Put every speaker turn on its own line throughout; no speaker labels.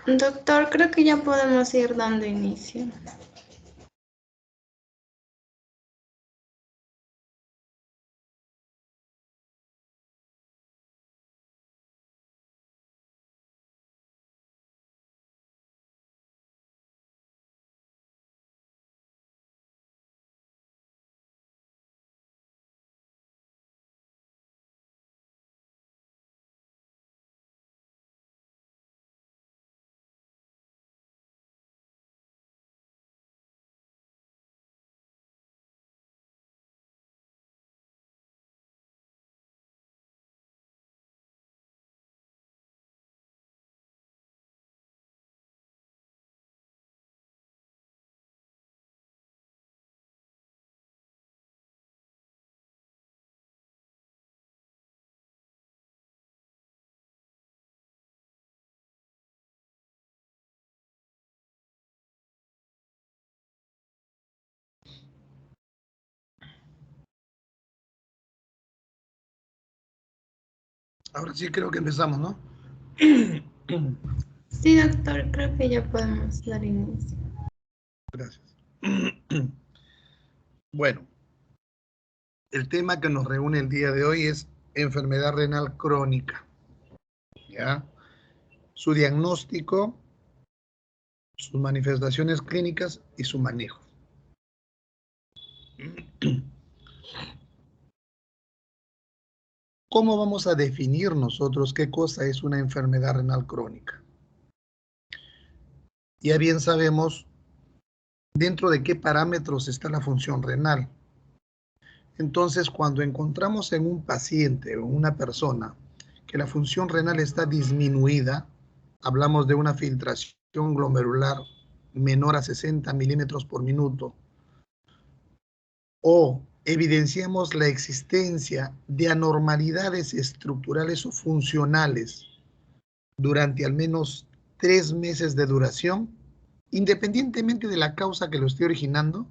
Doctor, creo que ya podemos ir dando inicio.
Ahora sí creo que empezamos, ¿no?
Sí, doctor, creo que ya podemos dar inicio.
Gracias. Bueno, el tema que nos reúne el día de hoy es enfermedad renal crónica, ¿ya? Su diagnóstico, sus manifestaciones clínicas y su manejo. ¿Cómo vamos a definir nosotros qué cosa es una enfermedad renal crónica? Ya bien sabemos dentro de qué parámetros está la función renal. Entonces, cuando encontramos en un paciente o en una persona que la función renal está disminuida, hablamos de una filtración glomerular menor a 60 milímetros por minuto, o evidenciamos la existencia de anormalidades estructurales o funcionales durante al menos 3 meses de duración, independientemente de la causa que lo esté originando,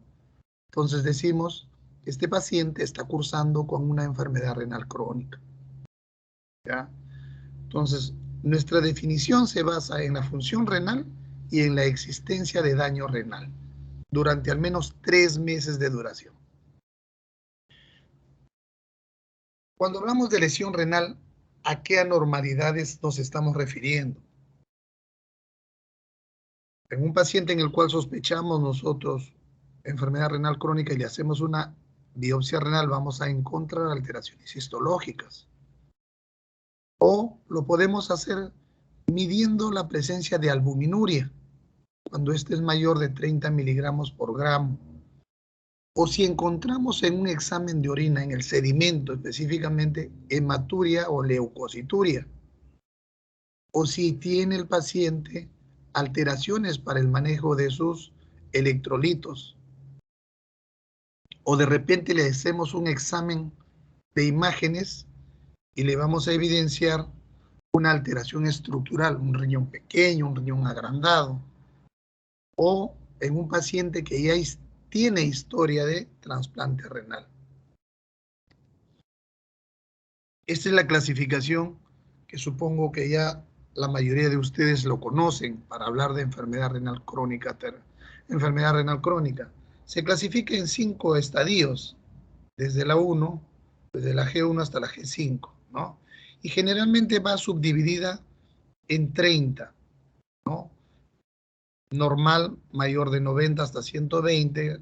entonces decimos, este paciente está cursando con una enfermedad renal crónica. ¿Ya? Entonces, nuestra definición se basa en la función renal y en la existencia de daño renal durante al menos 3 meses de duración. Cuando hablamos de lesión renal, ¿a qué anormalidades nos estamos refiriendo? En un paciente en el cual sospechamos nosotros enfermedad renal crónica y le hacemos una biopsia renal, vamos a encontrar alteraciones histológicas. O lo podemos hacer midiendo la presencia de albuminuria, cuando este es mayor de 30 miligramos por gramo. O si encontramos en un examen de orina, en el sedimento específicamente, hematuria o leucocituria. O si tiene el paciente alteraciones para el manejo de sus electrolitos. O de repente le hacemos un examen de imágenes y le vamos a evidenciar una alteración estructural, un riñón pequeño, un riñón agrandado, o en un paciente que ya tiene historia de trasplante renal. Esta es la clasificación que supongo que ya la mayoría de ustedes lo conocen para hablar de enfermedad renal crónica. Enfermedad renal crónica se clasifica en 5 estadios, desde la 1, desde la G1 hasta la G5, ¿no? Y generalmente va subdividida en 30, ¿no? Normal, mayor de 90 hasta 120,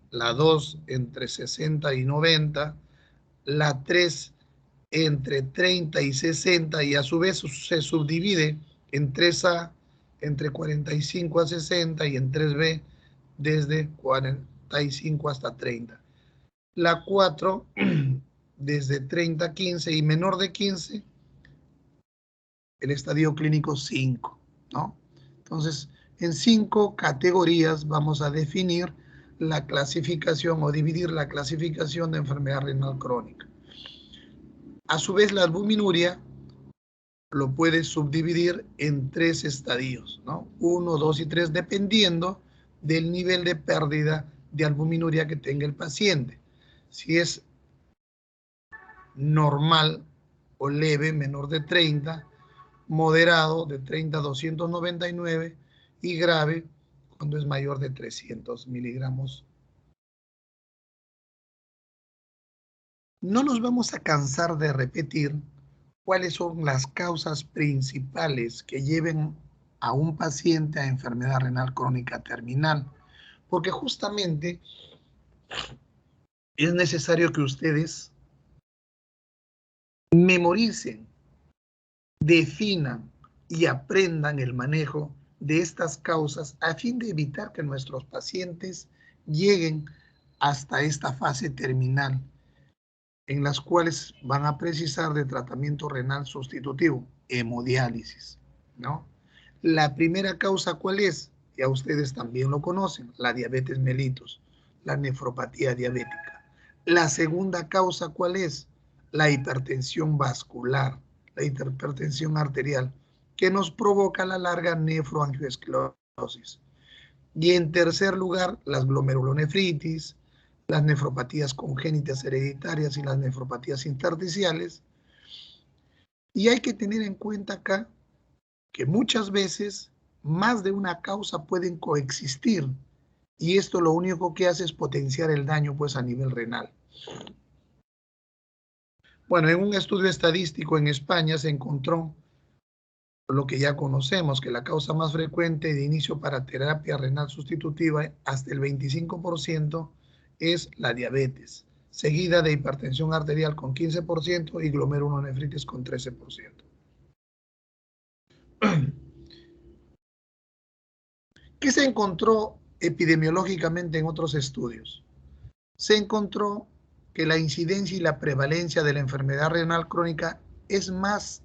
la 2 entre 60 y 90, la 3 entre 30 y 60, y a su vez se subdivide en 3A entre 45 a 60 y en 3B desde 45 hasta 30. La 4 desde 30 a 15 y menor de 15, el estadio clínico 5, ¿no? Entonces, en 5 categorías vamos a definir la clasificación o dividir la clasificación de enfermedad renal crónica. A su vez, la albuminuria lo puede subdividir en 3 estadios, ¿no? 1, 2 y 3, dependiendo del nivel de pérdida de albuminuria que tenga el paciente. Si es normal o leve, menor de 30, moderado de 30 a 299 y grave cuando es mayor de 300 miligramos. No nos vamos a cansar de repetir cuáles son las causas principales que lleven a un paciente a enfermedad renal crónica terminal, porque justamente es necesario que ustedes memoricen, definan y aprendan el manejo de estas causas a fin de evitar que nuestros pacientes lleguen hasta esta fase terminal, en las cuales van a precisar de tratamiento renal sustitutivo, hemodiálisis, ¿no? La primera causa, ¿cuál es? Ya ustedes también lo conocen, la diabetes mellitus, la nefropatía diabética. La segunda causa, ¿cuál es? La hipertensión vascular, la hipertensión arterial, que nos provoca la larga nefroangiosclerosis. Y en tercer lugar, las glomerulonefritis, las nefropatías congénitas hereditarias y las nefropatías intersticiales. Y hay que tener en cuenta acá que muchas veces más de una causa pueden coexistir y esto lo único que hace es potenciar el daño pues a nivel renal. Bueno, en un estudio estadístico en España se encontró lo que ya conocemos, que la causa más frecuente de inicio para terapia renal sustitutiva hasta el 25% es la diabetes, seguida de hipertensión arterial con 15% y glomerulonefritis con 13%. ¿Qué se encontró epidemiológicamente en otros estudios? Se encontró que la incidencia y la prevalencia de la enfermedad renal crónica es más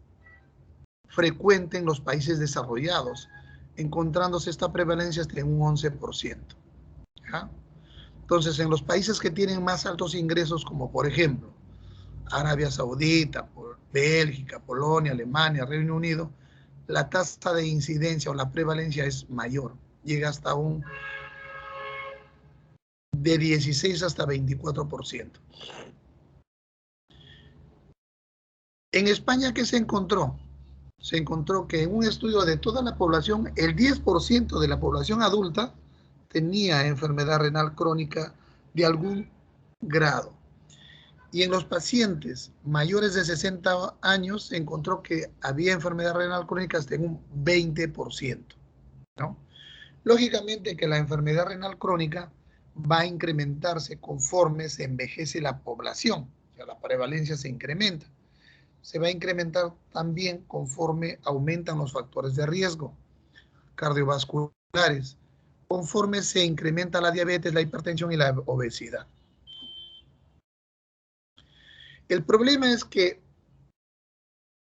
frecuente en los países desarrollados, encontrándose esta prevalencia hasta en un 11%. ¿Ya? Entonces, en los países que tienen más altos ingresos, como por ejemplo Arabia Saudita, Bélgica, Polonia, Alemania, Reino Unido, la tasa de incidencia o la prevalencia es mayor, llega hasta un de 16 hasta 24%. En España, ¿qué se encontró? Se encontró que en un estudio de toda la población, el 10% de la población adulta tenía enfermedad renal crónica de algún grado. Y en los pacientes mayores de 60 años se encontró que había enfermedad renal crónica hasta en un 20%, ¿no? Lógicamente que la enfermedad renal crónica va a incrementarse conforme se envejece la población, o sea, la prevalencia se incrementa. Se va a incrementar también conforme aumentan los factores de riesgo cardiovasculares, conforme se incrementa la diabetes, la hipertensión y la obesidad. El problema es que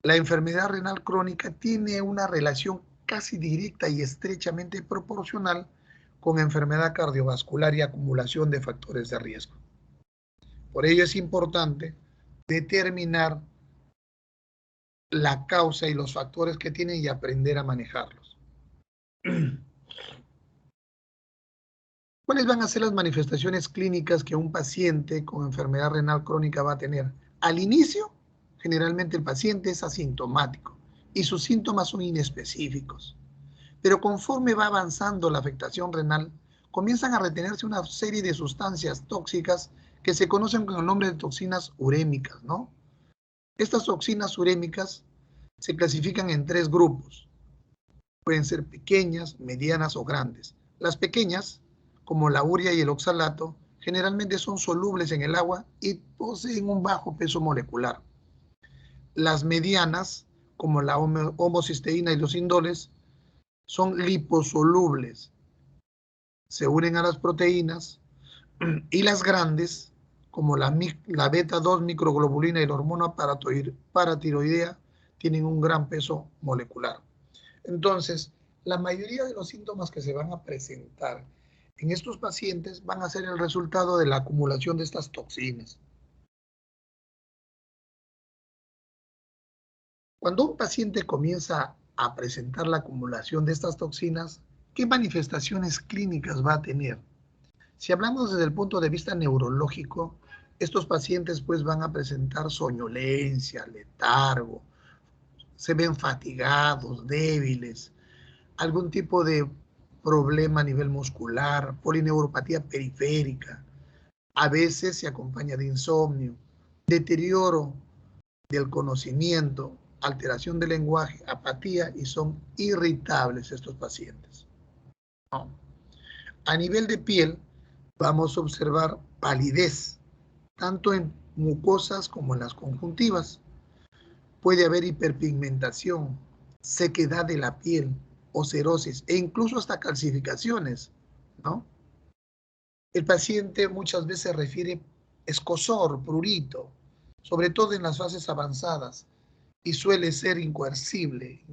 la enfermedad renal crónica tiene una relación casi directa y estrechamente proporcional con enfermedad cardiovascular y acumulación de factores de riesgo. Por ello es importante determinar la causa y los factores que tienen y aprender a manejarlos. ¿Cuáles van a ser las manifestaciones clínicas que un paciente con enfermedad renal crónica va a tener? Al inicio, generalmente el paciente es asintomático y sus síntomas son inespecíficos. Pero conforme va avanzando la afectación renal, comienzan a retenerse una serie de sustancias tóxicas que se conocen con el nombre de toxinas urémicas, ¿no? Estas toxinas urémicas se clasifican en 3 grupos. Pueden ser pequeñas, medianas o grandes. Las pequeñas, como la urea y el oxalato, generalmente son solubles en el agua y poseen un bajo peso molecular. Las medianas, como la homocisteína y los indoles, son liposolubles, se unen a las proteínas, y las grandes, como la beta-2 microglobulina y la hormona paratiroidea, tienen un gran peso molecular. Entonces, la mayoría de los síntomas que se van a presentar en estos pacientes van a ser el resultado de la acumulación de estas toxinas. Cuando un paciente comienza a presentar la acumulación de estas toxinas, ¿qué manifestaciones clínicas va a tener? Si hablamos desde el punto de vista neurológico, estos pacientes pues van a presentar soñolencia, letargo, se ven fatigados, débiles, algún tipo de problema a nivel muscular, polineuropatía periférica, a veces se acompaña de insomnio, deterioro del conocimiento, alteración del lenguaje, apatía y son irritables estos pacientes, ¿no? A nivel de piel vamos a observar palidez, tanto en mucosas como en las conjuntivas. Puede haber hiperpigmentación, sequedad de la piel, ocerosis e incluso hasta calcificaciones, ¿no? El paciente muchas veces refiere escozor, prurito, sobre todo en las fases avanzadas, y suele ser incoercible,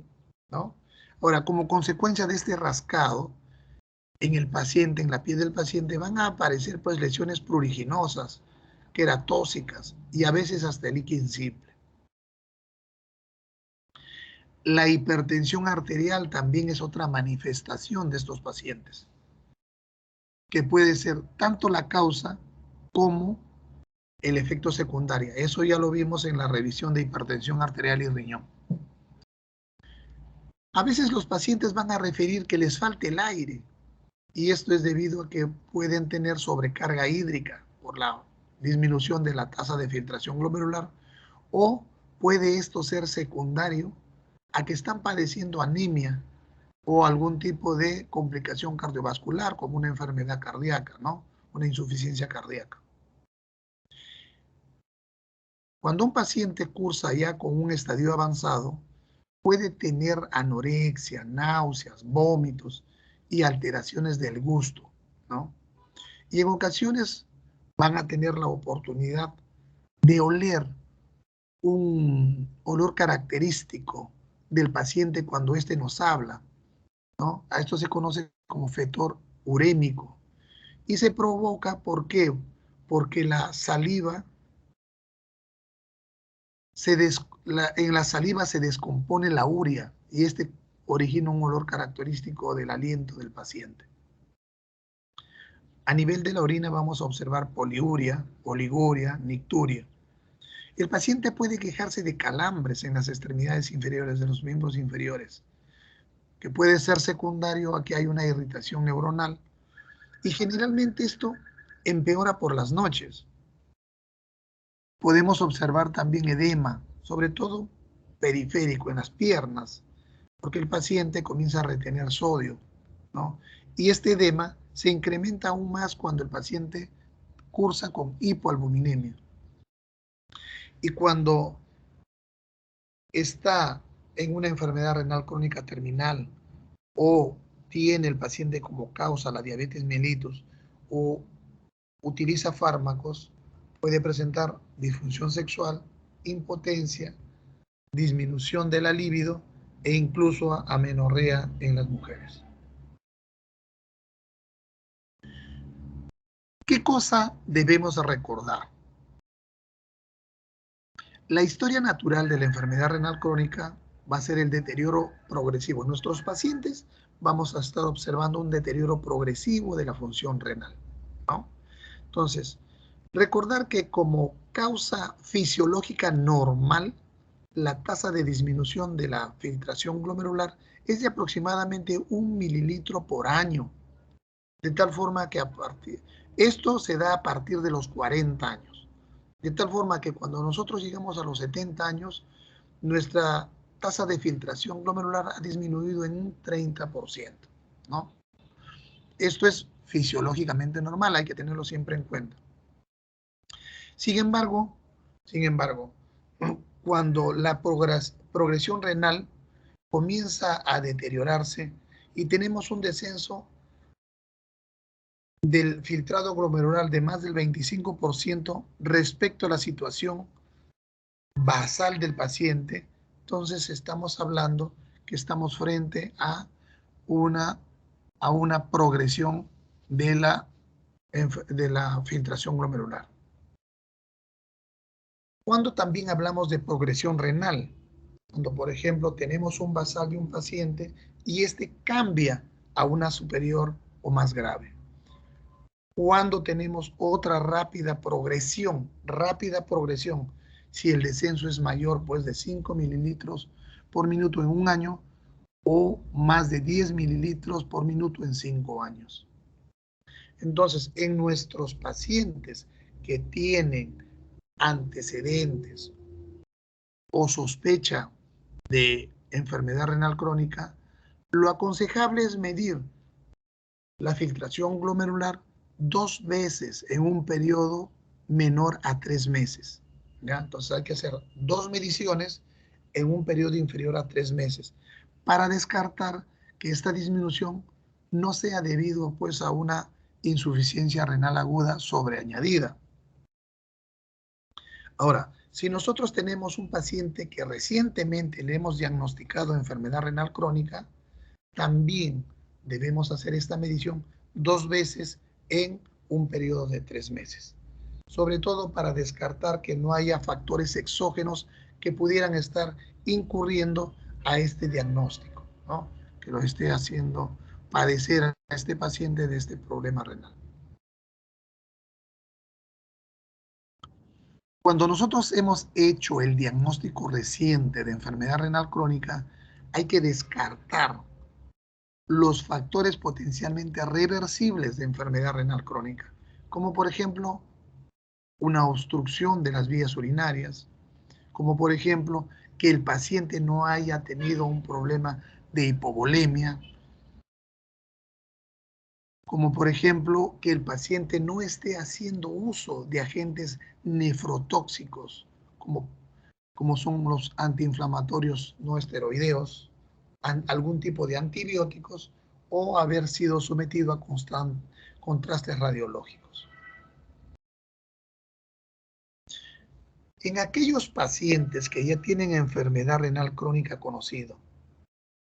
¿no? Ahora, como consecuencia de este rascado, en el paciente, en la piel del paciente, van a aparecer pues lesiones pruriginosas, queratóxicas y a veces hasta el líquido simple. La hipertensión arterial también es otra manifestación de estos pacientes, que puede ser tanto la causa como el efecto secundario. Eso ya lo vimos en la revisión de hipertensión arterial y riñón. A veces los pacientes van a referir que les falte el aire, y esto es debido a que pueden tener sobrecarga hídrica por la disminución de la tasa de filtración glomerular, o puede esto ser secundario a que están padeciendo anemia o algún tipo de complicación cardiovascular, como una enfermedad cardíaca, ¿no? Una insuficiencia cardíaca. Cuando un paciente cursa ya con un estadio avanzado, puede tener anorexia, náuseas, vómitos y alteraciones del gusto, ¿no? Y en ocasiones van a tener la oportunidad de oler un olor característico del paciente cuando éste nos habla, ¿no? A esto se conoce como fetor urémico y se provoca, ¿por qué? Porque la saliva en la saliva se descompone la urea y este origina un olor característico del aliento del paciente. A nivel de la orina vamos a observar poliuria, oliguria, nicturia. El paciente puede quejarse de calambres en las extremidades inferiores de los miembros inferiores, que puede ser secundario a que hay una irritación neuronal, y generalmente esto empeora por las noches. Podemos observar también edema, sobre todo periférico en las piernas, porque el paciente comienza a retener sodio, ¿no? Y este edema se incrementa aún más cuando el paciente cursa con hipoalbuminemia. Y cuando está en una enfermedad renal crónica terminal o tiene el paciente como causa la diabetes mellitus o utiliza fármacos, puede presentar disfunción sexual, impotencia, disminución de la libido e incluso amenorrea en las mujeres. ¿Qué cosa debemos recordar? La historia natural de la enfermedad renal crónica va a ser el deterioro progresivo. En nuestros pacientes vamos a estar observando un deterioro progresivo de la función renal, ¿no? Entonces, recordar que como causa fisiológica normal, la tasa de disminución de la filtración glomerular es de aproximadamente 1 mililitro por año, de tal forma que esto se da a partir de los 40 años, de tal forma que cuando nosotros llegamos a los 70 años, nuestra tasa de filtración glomerular ha disminuido en un 30%, ¿no? Esto es fisiológicamente normal, hay que tenerlo siempre en cuenta. Sin embargo, cuando la progresión renal comienza a deteriorarse y tenemos un descenso del filtrado glomerular de más del 25% respecto a la situación basal del paciente, entonces estamos hablando que estamos frente a una progresión de la filtración glomerular. Cuando también hablamos de progresión renal, cuando por ejemplo tenemos un basal de un paciente y este cambia a una superior o más grave. Cuando tenemos otra rápida progresión, si el descenso es mayor pues de 5 mililitros por minuto en un año o más de 10 mililitros por minuto en 5 años. Entonces, en nuestros pacientes que tienen antecedentes o sospecha de enfermedad renal crónica, lo aconsejable es medir la filtración glomerular 2 veces en un periodo menor a 3 meses. ¿Ya? Entonces hay que hacer 2 mediciones en un periodo inferior a 3 meses para descartar que esta disminución no sea debido pues a una insuficiencia renal aguda sobreañadida. Ahora, si nosotros tenemos un paciente que recientemente le hemos diagnosticado enfermedad renal crónica, también debemos hacer esta medición 2 veces en un periodo de 3 meses. Sobre todo para descartar que no haya factores exógenos que pudieran estar incurriendo a este diagnóstico, ¿no? Que lo esté haciendo padecer a este paciente de este problema renal. Cuando nosotros hemos hecho el diagnóstico reciente de enfermedad renal crónica, hay que descartar los factores potencialmente reversibles de enfermedad renal crónica, como por ejemplo una obstrucción de las vías urinarias, como por ejemplo que el paciente no haya tenido un problema de hipovolemia, como por ejemplo que el paciente no esté haciendo uso de agentes nefrotóxicos, como son los antiinflamatorios no esteroideos, algún tipo de antibióticos o haber sido sometido a contrastes radiológicos. En aquellos pacientes que ya tienen enfermedad renal crónica conocida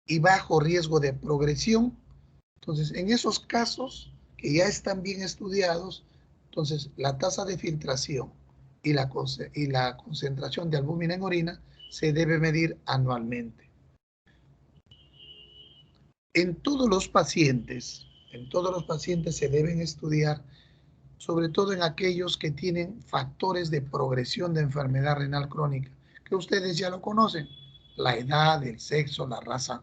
y bajo riesgo de progresión, entonces en esos casos que ya están bien estudiados, entonces la tasa de filtración y la concentración de albúmina en orina se debe medir anualmente. En todos los pacientes se deben estudiar, sobre todo en aquellos que tienen factores de progresión de enfermedad renal crónica, que ustedes ya lo conocen, la edad, el sexo, la raza,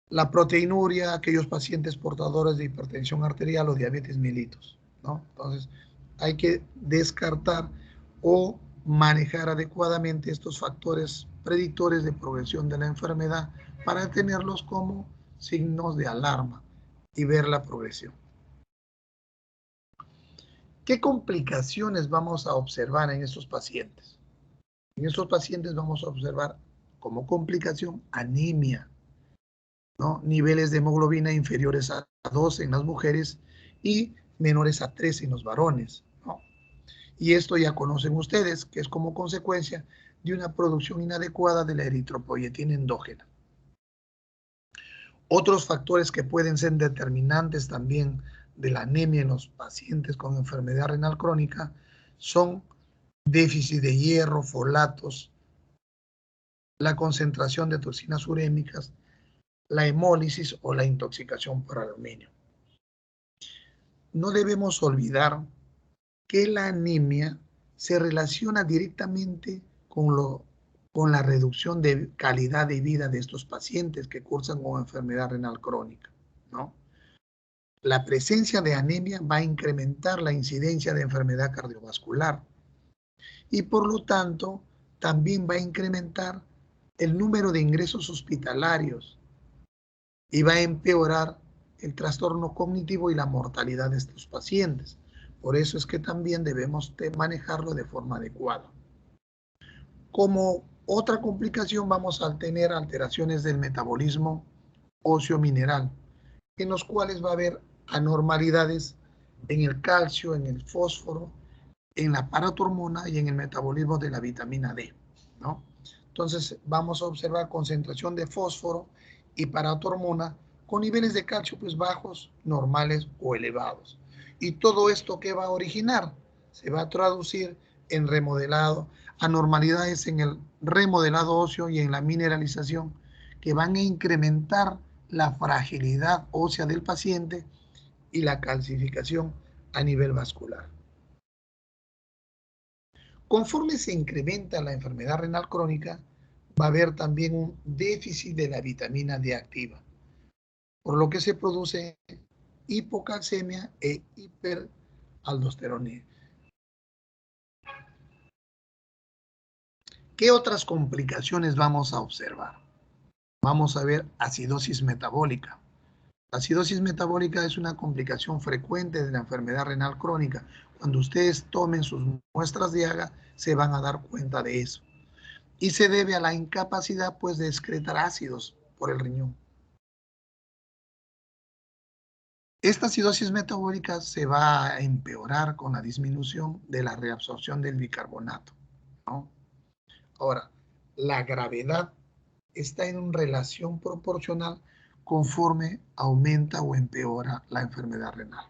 la proteinuria, aquellos pacientes portadores de hipertensión arterial o diabetes mellitus, ¿no? Entonces, hay que descartar o manejar adecuadamente estos factores predictores de progresión de la enfermedad para tenerlos como signos de alarma y ver la progresión. ¿Qué complicaciones vamos a observar en estos pacientes? En estos pacientes vamos a observar como complicación anemia, ¿no? Niveles de hemoglobina inferiores a 2 en las mujeres y menores a 3 en los varones, ¿no? Y esto ya conocen ustedes, que es como consecuencia de una producción inadecuada de la eritropoyetina endógena. Otros factores que pueden ser determinantes también de la anemia en los pacientes con enfermedad renal crónica son déficit de hierro, folatos, la concentración de toxinas urémicas, la hemólisis o la intoxicación por aluminio. No debemos olvidar que la anemia se relaciona directamente con la reducción de calidad de vida de estos pacientes que cursan con enfermedad renal crónica, ¿no? La presencia de anemia va a incrementar la incidencia de enfermedad cardiovascular y por lo tanto también va a incrementar el número de ingresos hospitalarios y va a empeorar el trastorno cognitivo y la mortalidad de estos pacientes. Por eso es que también debemos manejarlo de forma adecuada. Como otra complicación vamos a tener alteraciones del metabolismo óseo mineral, en los cuales va a haber anormalidades en el calcio, en el fósforo, en la paratormona y en el metabolismo de la vitamina D, ¿no? Entonces vamos a observar concentración de fósforo y paratormona con niveles de calcio pues bajos, normales o elevados. Y todo esto ¿qué va a originar? Se va a traducir en remodelado, anormalidades en el remodelado óseo y en la mineralización que van a incrementar la fragilidad ósea del paciente y la calcificación a nivel vascular. Conforme se incrementa la enfermedad renal crónica, va a haber también un déficit de la vitamina D activa, por lo que se produce hipocalcemia e hiperaldosteronia. ¿Qué otras complicaciones vamos a observar? Vamos a ver acidosis metabólica. La acidosis metabólica es una complicación frecuente de la enfermedad renal crónica. Cuando ustedes tomen sus muestras de Haga, se van a dar cuenta de eso. Y se debe a la incapacidad, pues, de excretar ácidos por el riñón. Esta acidosis metabólica se va a empeorar con la disminución de la reabsorción del bicarbonato, ¿no? Ahora, la gravedad está en relación proporcional conforme aumenta o empeora la enfermedad renal.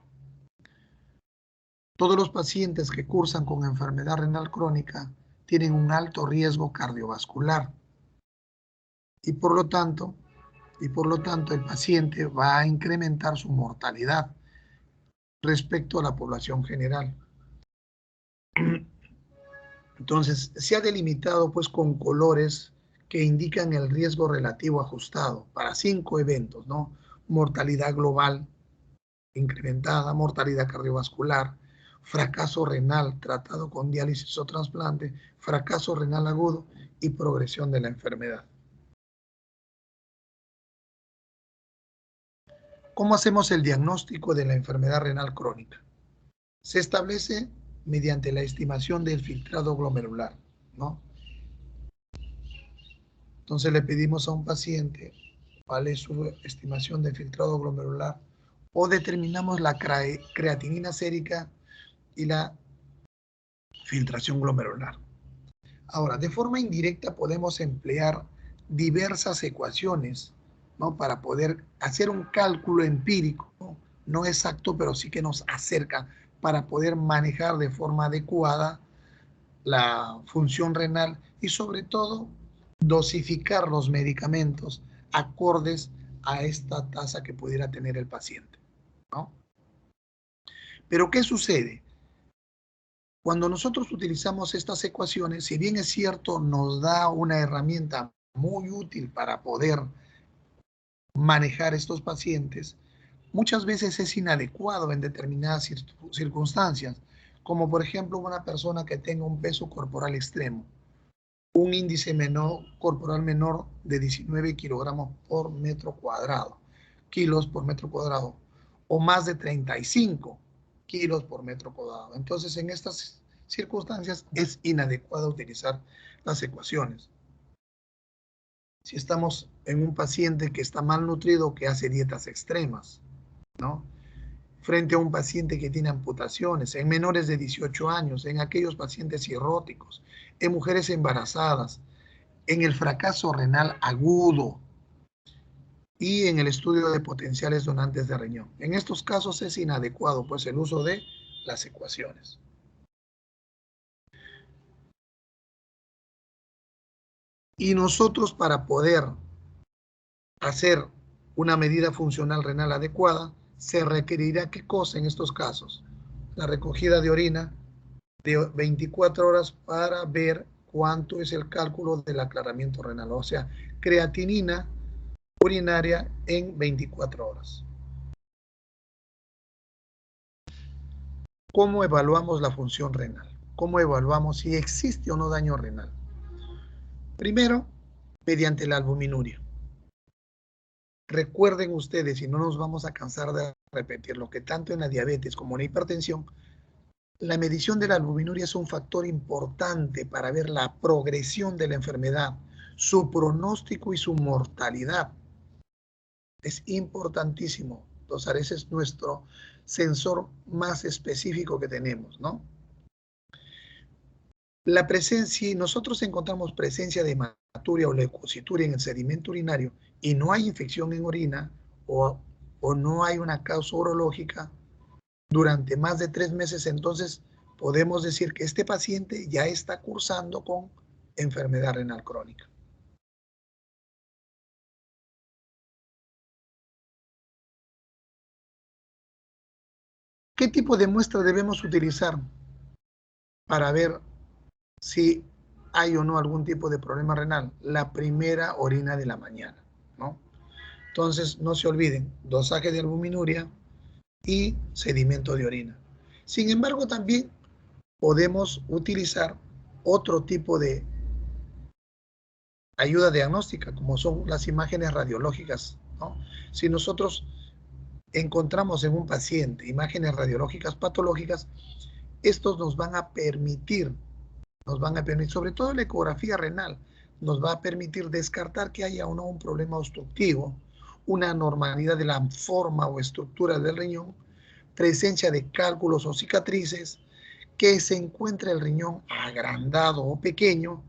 Todos los pacientes que cursan con enfermedad renal crónica tienen un alto riesgo cardiovascular y por lo tanto el paciente va a incrementar su mortalidad respecto a la población general. Entonces, se ha delimitado pues con colores que indican el riesgo relativo ajustado para 5 eventos, ¿no? Mortalidad global incrementada, mortalidad cardiovascular, fracaso renal tratado con diálisis o trasplante, fracaso renal agudo y progresión de la enfermedad. ¿Cómo hacemos el diagnóstico de la enfermedad renal crónica? Se establece mediante la estimación del filtrado glomerular, ¿no? Entonces le pedimos a un paciente cuál es su estimación de filtrado glomerular o determinamos la creatinina sérica y la filtración glomerular. Ahora, de forma indirecta podemos emplear diversas ecuaciones, ¿no? Para poder hacer un cálculo empírico, ¿no? No exacto, pero sí que nos acerca para poder manejar de forma adecuada la función renal y sobre todo dosificar los medicamentos acordes a esta tasa que pudiera tener el paciente, ¿no? Pero ¿qué sucede? Cuando nosotros utilizamos estas ecuaciones, si bien es cierto, nos da una herramienta muy útil para poder manejar estos pacientes, muchas veces es inadecuado en determinadas circunstancias, como por ejemplo una persona que tenga un peso corporal extremo, un índice corporal menor de 19 kilogramos por metro cuadrado, kilos por metro cuadrado, o más de 35 kilos por metro cuadrado. Entonces, en estas circunstancias es inadecuado utilizar las ecuaciones. Si estamos en un paciente que está malnutrido, que hace dietas extremas, ¿no? Frente a un paciente que tiene amputaciones, en menores de 18 años, en aquellos pacientes cirróticos, en mujeres embarazadas, en el fracaso renal agudo y en el estudio de potenciales donantes de riñón. En estos casos es inadecuado pues el uso de las ecuaciones. Y nosotros para poder hacer una medida funcional renal adecuada, se requerirá ¿qué cosa en estos casos? La recogida de orina de 24 horas para ver cuánto es el cálculo del aclaramiento renal, o sea, creatinina urinaria en 24 horas. ¿Cómo evaluamos la función renal? ¿Cómo evaluamos si existe o no daño renal? Primero, mediante la albuminuria. Recuerden ustedes, y no nos vamos a cansar de repetirlo, que tanto en la diabetes como en la hipertensión, la medición de la albuminuria es un factor importante para ver la progresión de la enfermedad, su pronóstico y su mortalidad. Es importantísimo. Entonces, ese es nuestro sensor más específico que tenemos, ¿no? La presencia, si nosotros encontramos presencia de hematuria o leucocituria en el sedimento urinario y no hay infección en orina o no hay una causa urológica durante más de 3 meses, entonces podemos decir que este paciente ya está cursando con enfermedad renal crónica. ¿Qué tipo de muestra debemos utilizar para ver si hay o no algún tipo de problema renal, la primera orina de la mañana, ¿no? Entonces, no se olviden, dosaje de albuminuria y sedimento de orina. Sin embargo, también podemos utilizar otro tipo de ayuda diagnóstica, como son las imágenes radiológicas, ¿no? Si nosotros encontramos en un paciente imágenes radiológicas patológicas, estos nos van a permitir, sobre todo la ecografía renal, nos va a permitir descartar que haya o no un problema obstructivo, una anormalidad de la forma o estructura del riñón, presencia de cálculos o cicatrices, que se encuentre el riñón agrandado o pequeño,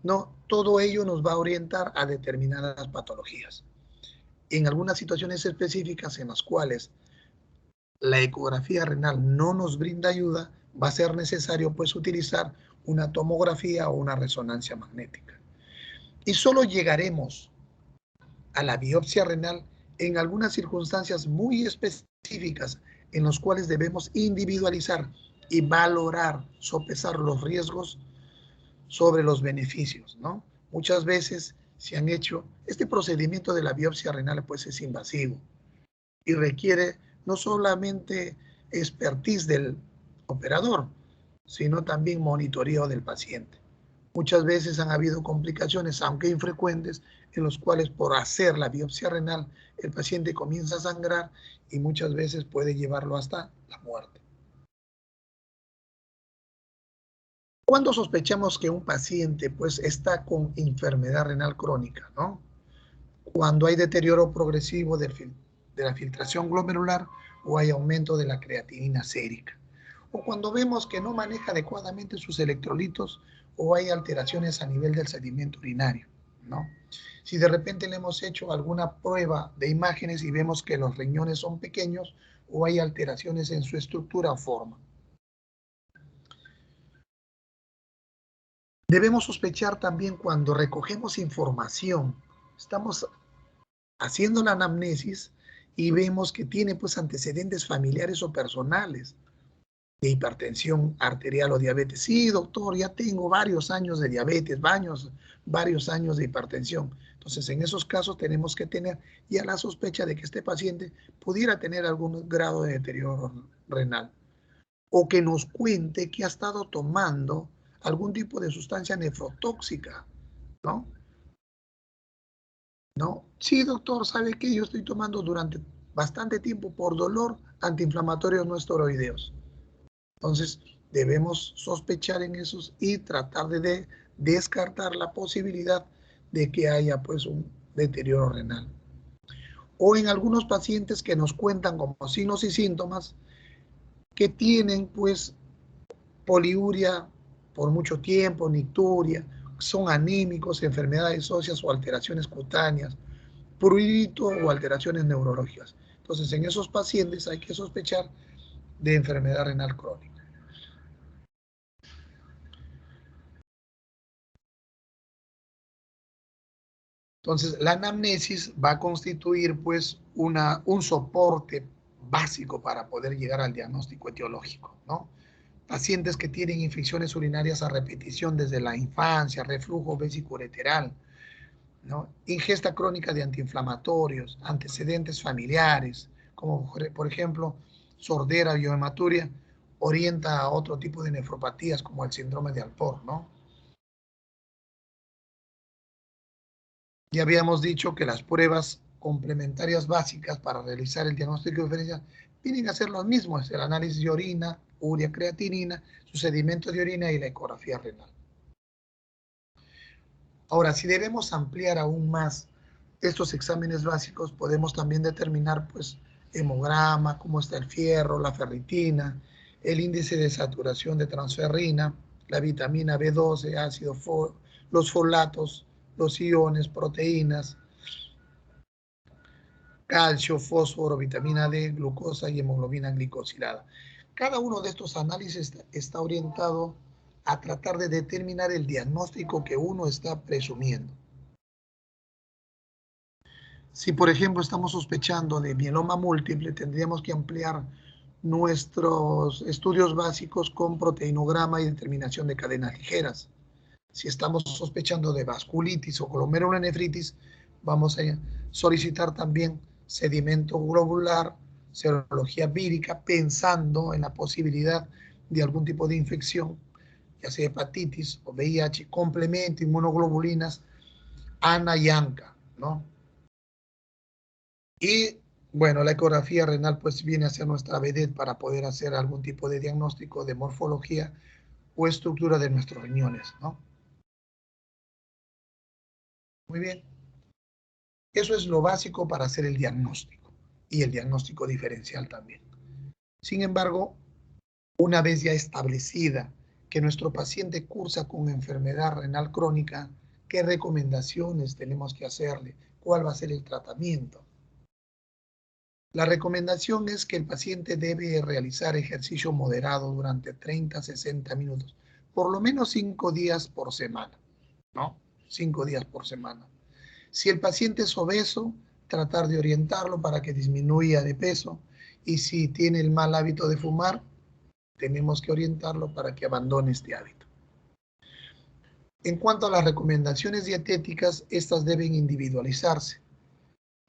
¿no? Todo ello nos va a orientar a determinadas patologías. En algunas situaciones específicas en las cuales la ecografía renal no nos brinda ayuda, va a ser necesario pues utilizar una tomografía o una resonancia magnética. Y solo llegaremos a la biopsia renal en algunas circunstancias muy específicas en las cuales debemos individualizar y valorar, sopesar los riesgos sobre los beneficios, ¿no? Muchas veces se han hecho, este procedimiento de la biopsia renal pues es invasivo y requiere no solamente expertise del operador, sino también monitoreo del paciente. Muchas veces han habido complicaciones, aunque infrecuentes, en los cuales por hacer la biopsia renal el paciente comienza a sangrar y muchas veces puede llevarlo hasta la muerte. ¿Cuándo sospechamos que un paciente pues está con enfermedad renal crónica, ¿no? Cuando hay deterioro progresivo de la filtración glomerular o hay aumento de la creatinina sérica, o cuando vemos que no maneja adecuadamente sus electrolitos o hay alteraciones a nivel del sedimento urinario, ¿no? Si de repente le hemos hecho alguna prueba de imágenes y vemos que los riñones son pequeños o hay alteraciones en su estructura o forma. Debemos sospechar también cuando recogemos información, estamos haciendo la anamnesis y vemos que tiene pues antecedentes familiares o personales de hipertensión arterial o diabetes. Sí, doctor, ya tengo varios años de diabetes, varios años de hipertensión. Entonces, en esos casos tenemos que tener ya la sospecha de que este paciente pudiera tener algún grado de deterioro renal o que nos cuente que ha estado tomando algún tipo de sustancia nefrotóxica, ¿no? ¿No? Sí, doctor, ¿sabe qué? Yo estoy tomando durante bastante tiempo por dolor antiinflamatorios no esteroideos. Entonces, debemos sospechar en esos y tratar de descartar la posibilidad de que haya pues un deterioro renal. O en algunos pacientes que nos cuentan como signos y síntomas que tienen pues poliuria por mucho tiempo, nicturia, son anímicos, enfermedades óseas o alteraciones cutáneas, prurito o alteraciones neurológicas. Entonces, en esos pacientes hay que sospechar de enfermedad renal crónica. Entonces, la anamnesis va a constituir pues un soporte básico para poder llegar al diagnóstico etiológico, ¿no? Pacientes que tienen infecciones urinarias a repetición desde la infancia, reflujo vesicureteral, ¿no? Ingesta crónica de antiinflamatorios, antecedentes familiares, como por ejemplo sordera, biohematuria, orienta a otro tipo de nefropatías como el síndrome de Alport, ¿no? Ya habíamos dicho que las pruebas complementarias básicas para realizar el diagnóstico diferencial vienen a ser los mismos, el análisis de orina, urea, creatinina, su sedimento de orina y la ecografía renal. Ahora, si debemos ampliar aún más estos exámenes básicos, podemos también determinar pues hemograma, cómo está el fierro, la ferritina, el índice de saturación de transferrina, la vitamina B12, los folatos, los iones, proteínas, calcio, fósforo, vitamina D, glucosa y hemoglobina glicosilada. Cada uno de estos análisis está orientado a tratar de determinar el diagnóstico que uno está presumiendo. Si, por ejemplo, estamos sospechando de mieloma múltiple, tendríamos que ampliar nuestros estudios básicos con proteinograma y determinación de cadenas ligeras. Si estamos sospechando de vasculitis o glomerulonefritis, vamos a solicitar también sedimento globular, serología vírica, pensando en la posibilidad de algún tipo de infección, ya sea hepatitis o VIH, complemento, inmunoglobulinas, ANA y ANCA, ¿no? Y bueno, la ecografía renal pues viene a ser nuestra vedette para poder hacer algún tipo de diagnóstico de morfología o estructura de nuestros riñones, ¿no? Muy bien. Eso es lo básico para hacer el diagnóstico y el diagnóstico diferencial también. Sin embargo, una vez ya establecida que nuestro paciente cursa con enfermedad renal crónica, ¿qué recomendaciones tenemos que hacerle? ¿Cuál va a ser el tratamiento? La recomendación es que el paciente debe realizar ejercicio moderado durante 30 a 60 minutos, por lo menos 5 días por semana, ¿no? 5 días por semana. Si el paciente es obeso, tratar de orientarlo para que disminuya de peso. Y si tiene el mal hábito de fumar, tenemos que orientarlo para que abandone este hábito. En cuanto a las recomendaciones dietéticas, estas deben individualizarse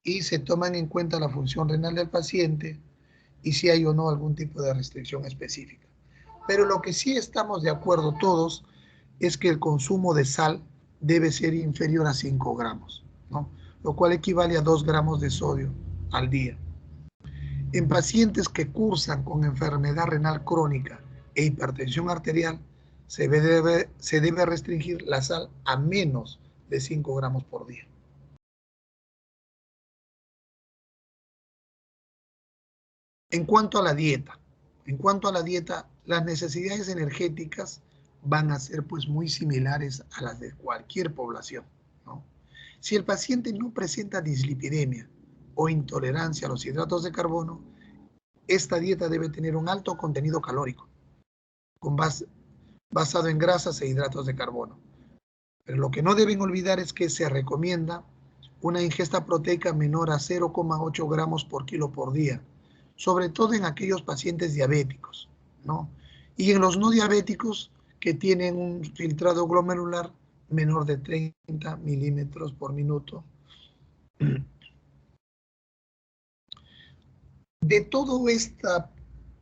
y se toman en cuenta la función renal del paciente y si hay o no algún tipo de restricción específica. Pero lo que sí estamos de acuerdo todos es que el consumo de sal debe ser inferior a 5 gramos, ¿no? Lo cual equivale a 2 gramos de sodio al día. En pacientes que cursan con enfermedad renal crónica e hipertensión arterial, se debe restringir la sal a menos de 5 gramos por día. En cuanto a la dieta, las necesidades energéticas van a ser pues muy similares a las de cualquier población, ¿no? Si el paciente no presenta dislipidemia o intolerancia a los hidratos de carbono, esta dieta debe tener un alto contenido calórico, basado en grasas e hidratos de carbono. Pero lo que no deben olvidar es que se recomienda una ingesta proteica menor a 0,8 gramos por kilo por día, sobre todo en aquellos pacientes diabéticos, ¿no? Y en los no diabéticos que tienen un filtrado glomerular menor de 30 milímetros por minuto. De toda esta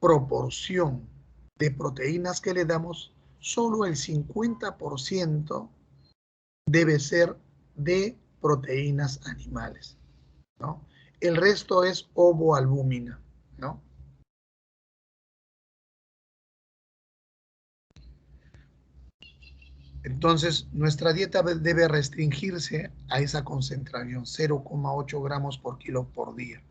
proporción de proteínas que le damos, solo el 50% debe ser de proteínas animales, ¿no? El resto es ovoalbúmina, ¿no? Entonces, nuestra dieta debe restringirse a esa concentración, 0,8 gramos por kilo por día.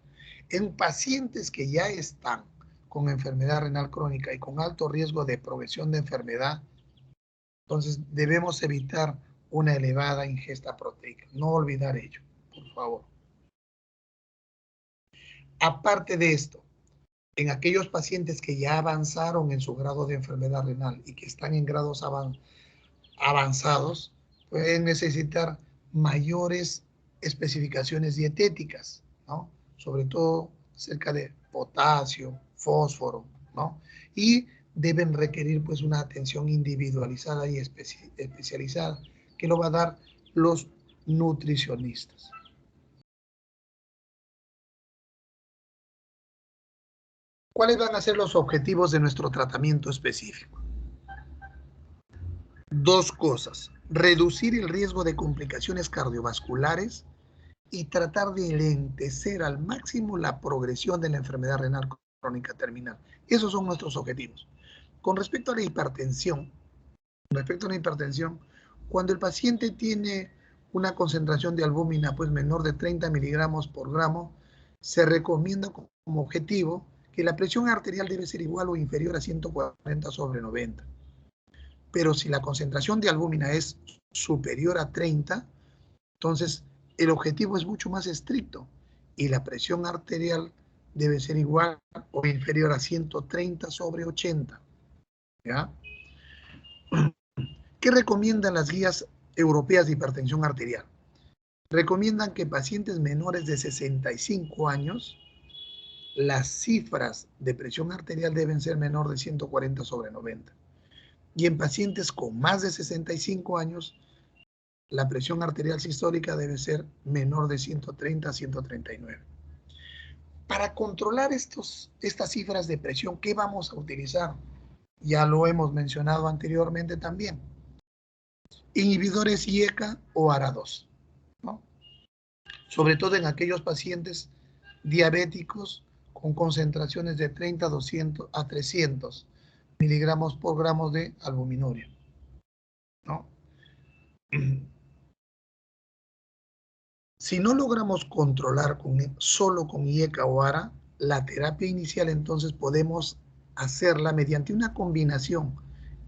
En pacientes que ya están con enfermedad renal crónica y con alto riesgo de progresión de enfermedad, entonces debemos evitar una elevada ingesta proteica. No olvidar ello, por favor. Aparte de esto, en aquellos pacientes que ya avanzaron en su grado de enfermedad renal y que están en grados avanzados, pueden necesitar mayores especificaciones dietéticas, ¿no? Sobre todo cerca de potasio, fósforo, ¿no? Y deben requerir pues una atención individualizada y especializada que lo va a dar los nutricionistas. ¿Cuáles van a ser los objetivos de nuestro tratamiento específico? Dos cosas: reducir el riesgo de complicaciones cardiovasculares y tratar de lentecer al máximo la progresión de la enfermedad renal crónica terminal. Esos son nuestros objetivos. Con respecto a la hipertensión, cuando el paciente tiene una concentración de albúmina pues menor de 30 miligramos por gramo, se recomienda como objetivo que la presión arterial debe ser igual o inferior a 140/90. Pero si la concentración de albúmina es superior a 30, entonces el objetivo es mucho más estricto y la presión arterial debe ser igual o inferior a 130/80. ¿Ya? ¿Qué recomiendan las guías europeas de hipertensión arterial? Recomiendan que pacientes menores de 65 años, las cifras de presión arterial deben ser menor de 140/90. Y en pacientes con más de 65 años, la presión arterial sistólica debe ser menor de 130 a 139. Para controlar estas cifras de presión, ¿qué vamos a utilizar? Ya lo hemos mencionado anteriormente también. Inhibidores IECA o ARA2, ¿no? Sobre todo en aquellos pacientes diabéticos con concentraciones de 30 200 a 300 miligramos por gramo de albuminuria, ¿no? Si no logramos controlar solo con IECA o ARA, la terapia inicial entonces podemos hacerla mediante una combinación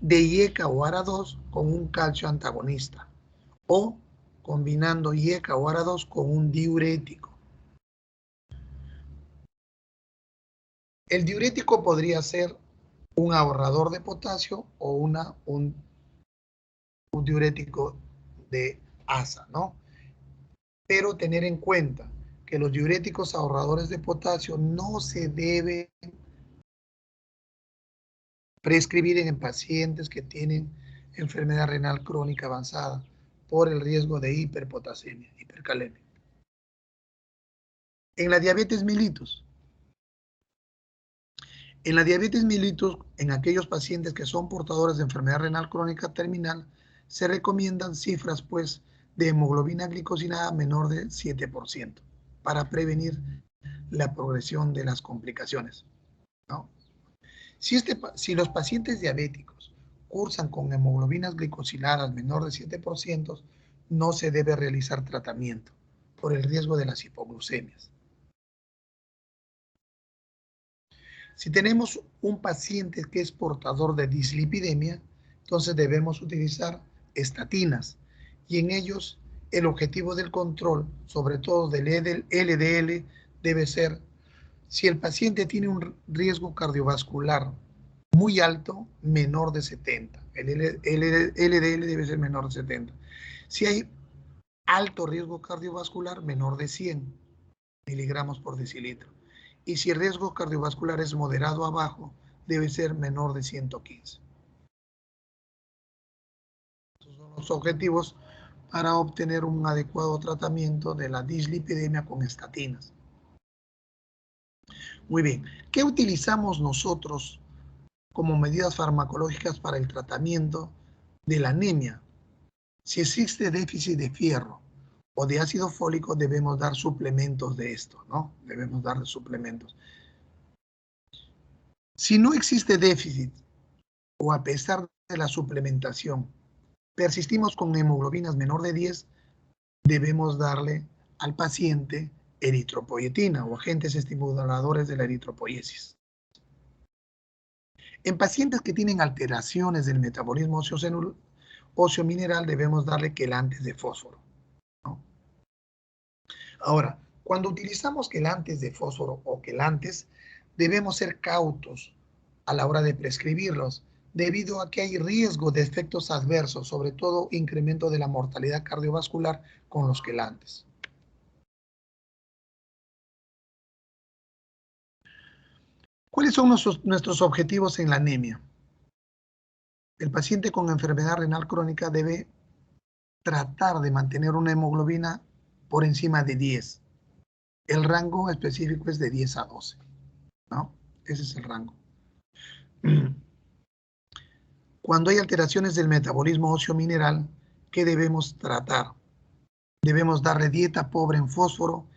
de IECA o ARA2 con un calcio antagonista o combinando IECA o ARA2 con un diurético. El diurético podría ser un ahorrador de potasio o un diurético de asa, ¿no? Pero tener en cuenta que los diuréticos ahorradores de potasio no se deben prescribir en pacientes que tienen enfermedad renal crónica avanzada por el riesgo de hiperpotasemia, hipercalemia. En la diabetes mellitus, en aquellos pacientes que son portadores de enfermedad renal crónica terminal, se recomiendan cifras pues de hemoglobina glicosilada menor de 7% para prevenir la progresión de las complicaciones, ¿no? Si los pacientes diabéticos cursan con hemoglobinas glicosiladas menor de 7%, no se debe realizar tratamiento por el riesgo de las hipoglucemias. Si tenemos un paciente que es portador de dislipidemia, entonces debemos utilizar estatinas y en ellos el objetivo del control, sobre todo del LDL, debe ser si el paciente tiene un riesgo cardiovascular muy alto, menor de 70. El LDL debe ser menor de 70. Si hay alto riesgo cardiovascular, menor de 100 miligramos por decilitro. Y si el riesgo cardiovascular es moderado a bajo, debe ser menor de 115. Estos son los objetivos para obtener un adecuado tratamiento de la dislipidemia con estatinas. Muy bien, ¿qué utilizamos nosotros como medidas farmacológicas para el tratamiento de la anemia? Si existe déficit de fierro o de ácido fólico, debemos dar suplementos de esto, ¿no? Debemos dar suplementos. Si no existe déficit o a pesar de la suplementación, persistimos con hemoglobinas menor de 10, debemos darle al paciente eritropoyetina o agentes estimuladores de la eritropoiesis. En pacientes que tienen alteraciones del metabolismo óseo mineral, debemos darle quelantes de fósforo, ¿no? Ahora, cuando utilizamos quelantes de fósforo o quelantes, debemos ser cautos a la hora de prescribirlos, debido a que hay riesgo de efectos adversos, sobre todo incremento de la mortalidad cardiovascular con los quelantes. ¿Cuáles son nuestros objetivos en la anemia? El paciente con enfermedad renal crónica debe tratar de mantener una hemoglobina por encima de 10. El rango específico es de 10 a 12, ¿no? Ese es el rango. Cuando hay alteraciones del metabolismo óseo mineral, ¿qué debemos tratar? Debemos darle dieta pobre en fósforo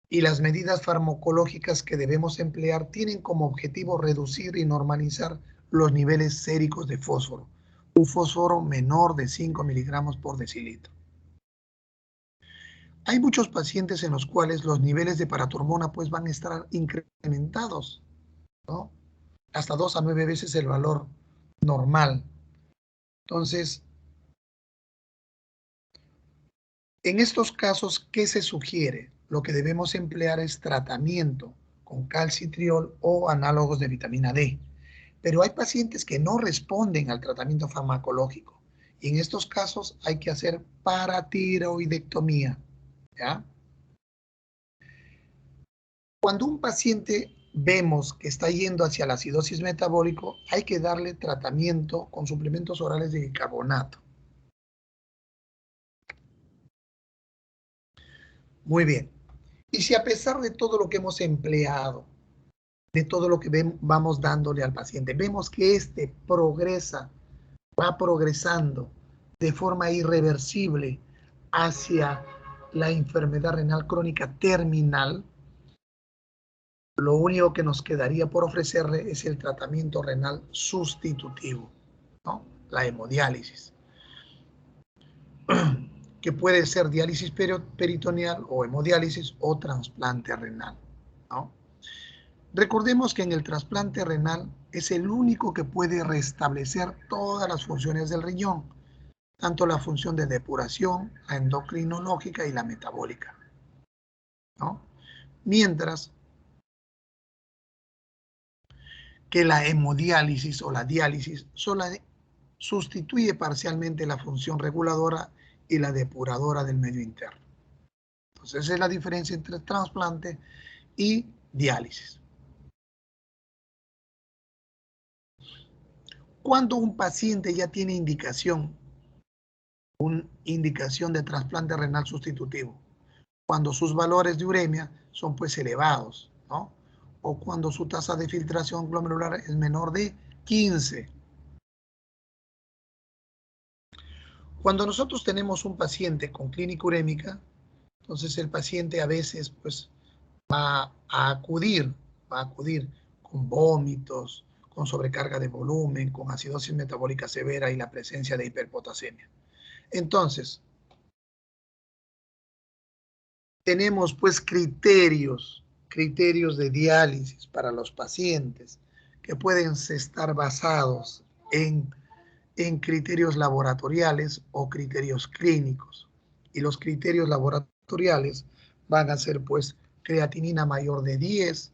y las medidas farmacológicas que debemos emplear tienen como objetivo reducir y normalizar los niveles séricos de fósforo, un fósforo menor de 5 miligramos por decilitro. Hay muchos pacientes en los cuales los niveles de paratormona pues van a estar incrementados, ¿no? Hasta 2 a 9 veces el valor normal. Entonces, en estos casos, ¿qué se sugiere? Lo que debemos emplear es tratamiento con calcitriol o análogos de vitamina D. Pero hay pacientes que no responden al tratamiento farmacológico y en estos casos hay que hacer paratiroidectomía, ¿ya? Cuando un paciente vemos que está yendo hacia la acidosis metabólico, hay que darle tratamiento con suplementos orales de bicarbonato. Muy bien. Y si a pesar de todo lo que hemos empleado, de todo lo que vamos dándole al paciente, vemos que este progresa, va progresando de forma irreversible hacia la enfermedad renal crónica terminal, lo único que nos quedaría por ofrecerle es el tratamiento renal sustitutivo, ¿no? La hemodiálisis, que puede ser diálisis peritoneal o hemodiálisis o trasplante renal, ¿no? Recordemos que en el trasplante renal es el único que puede restablecer todas las funciones del riñón, tanto la función de depuración, la endocrinológica y la metabólica, ¿no? Mientras que la hemodiálisis o la diálisis solo sustituye parcialmente la función reguladora y la depuradora del medio interno. Entonces, esa es la diferencia entre trasplante y diálisis. Cuando un paciente ya tiene indicación de trasplante renal sustitutivo, cuando sus valores de uremia son pues elevados, ¿no? O cuando su tasa de filtración glomerular es menor de 15. Cuando nosotros tenemos un paciente con clínica urémica, entonces el paciente a veces pues va a acudir con vómitos, con sobrecarga de volumen, con acidosis metabólica severa y la presencia de hiperpotasemia. Entonces, tenemos pues criterios de diálisis para los pacientes que pueden estar basados en criterios laboratoriales o criterios clínicos. Y los criterios laboratoriales van a ser pues creatinina mayor de 10,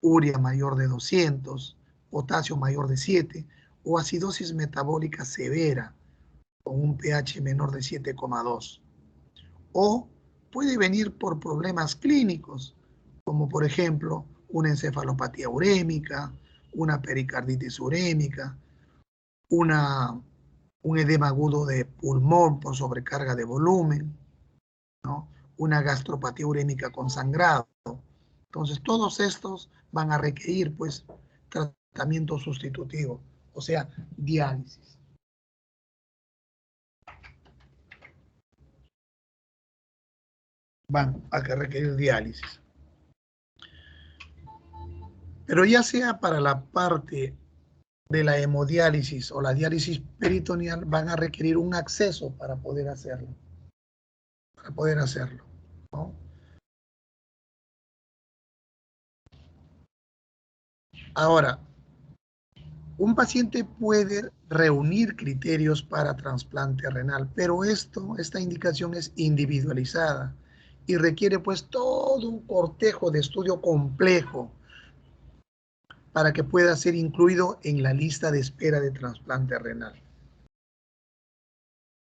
urea mayor de 200, potasio mayor de 7 o acidosis metabólica severa con un pH menor de 7,2. O puede venir por problemas clínicos, como por ejemplo una encefalopatía urémica, una pericarditis urémica, un edema agudo de pulmón por sobrecarga de volumen, ¿no? Una gastropatía urémica con sangrado. Entonces, todos estos van a requerir, pues, tratamiento sustitutivo, o sea, diálisis. Van a requerir diálisis. Pero ya sea para la parte de la hemodiálisis o la diálisis peritoneal, van a requerir un acceso para poder hacerlo. ¿No? Ahora, un paciente puede reunir criterios para trasplante renal, pero esta indicación es individualizada y requiere pues todo un cortejo de estudio complejo para que pueda ser incluido en la lista de espera de trasplante renal.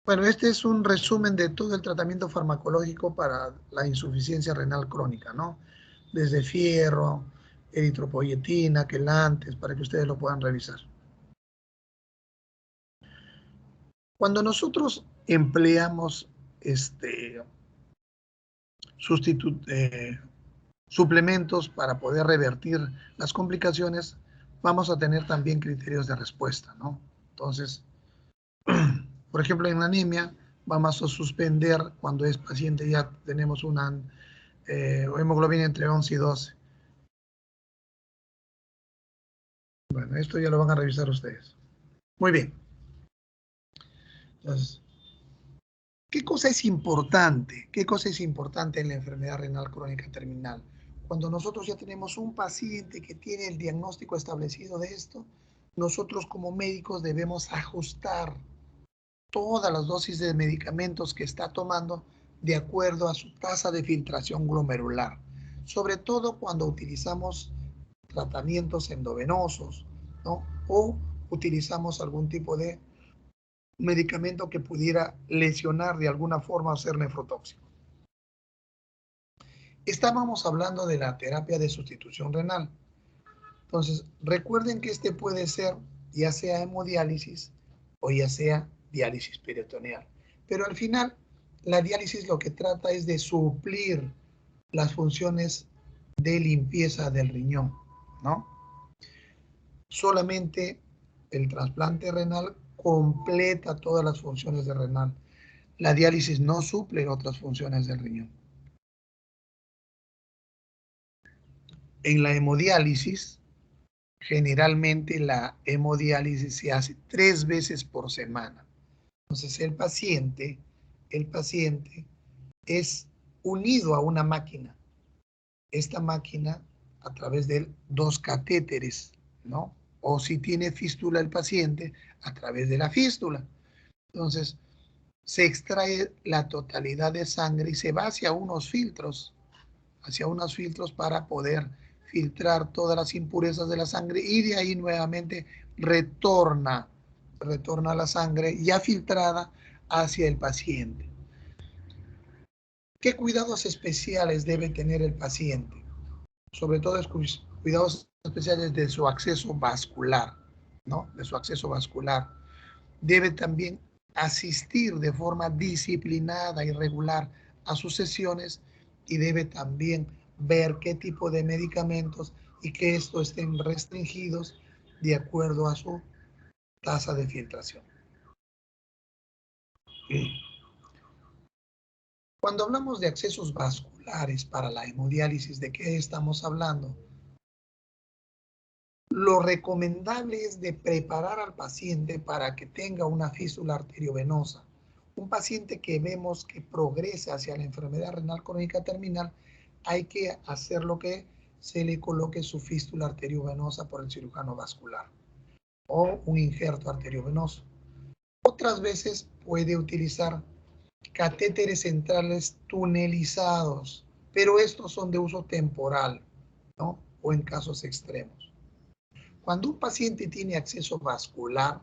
Bueno, este es un resumen de todo el tratamiento farmacológico para la insuficiencia renal crónica, ¿no? Desde fierro, eritropoyetina, quelantes, para que ustedes lo puedan revisar. Cuando nosotros empleamos suplementos para poder revertir las complicaciones, vamos a tener también criterios de respuesta, ¿no? Entonces, por ejemplo, en la anemia, vamos a suspender cuando es paciente ya tenemos una hemoglobina entre 11 y 12. Bueno, esto ya lo van a revisar ustedes. Muy bien. Entonces, ¿qué cosa es importante? ¿Qué cosa es importante en la enfermedad renal crónica terminal? Cuando nosotros ya tenemos un paciente que tiene el diagnóstico establecido de esto, nosotros como médicos debemos ajustar todas las dosis de medicamentos que está tomando de acuerdo a su tasa de filtración glomerular, sobre todo cuando utilizamos tratamientos endovenosos, ¿no? O utilizamos algún tipo de medicamento que pudiera lesionar de alguna forma o ser nefrotóxico. Estábamos hablando de la terapia de sustitución renal. Entonces, recuerden que este puede ser ya sea hemodiálisis o ya sea diálisis peritoneal. Pero al final, la diálisis lo que trata es de suplir las funciones de limpieza del riñón, ¿no? Solamente el trasplante renal completa todas las funciones del renal. La diálisis no suple otras funciones del riñón. En la hemodiálisis, generalmente la hemodiálisis se hace 3 veces por semana. Entonces el paciente es unido a una máquina. Esta máquina a través de 2 catéteres, ¿no? O si tiene fístula el paciente, a través de la fístula. Entonces, se extrae la totalidad de sangre y se va hacia unos filtros para poder filtrar todas las impurezas de la sangre y de ahí nuevamente retorna la sangre ya filtrada hacia el paciente. ¿Qué cuidados especiales debe tener el paciente? Sobre todo cuidados especiales de su acceso vascular, ¿no? De su acceso vascular. Debe también asistir de forma disciplinada y regular a sus sesiones y debe también ver qué tipo de medicamentos y que estos estén restringidos de acuerdo a su tasa de filtración. Cuando hablamos de accesos vasculares para la hemodiálisis, ¿de qué estamos hablando? Lo recomendable es de preparar al paciente para que tenga una fístula arteriovenosa. Un paciente que vemos que progresa hacia la enfermedad renal crónica terminal, hay que hacer lo que se le coloque su fístula arteriovenosa por el cirujano vascular o un injerto arteriovenoso. Otras veces puede utilizar catéteres centrales tunelizados, pero estos son de uso temporal, ¿no? O en casos extremos. Cuando un paciente tiene acceso vascular,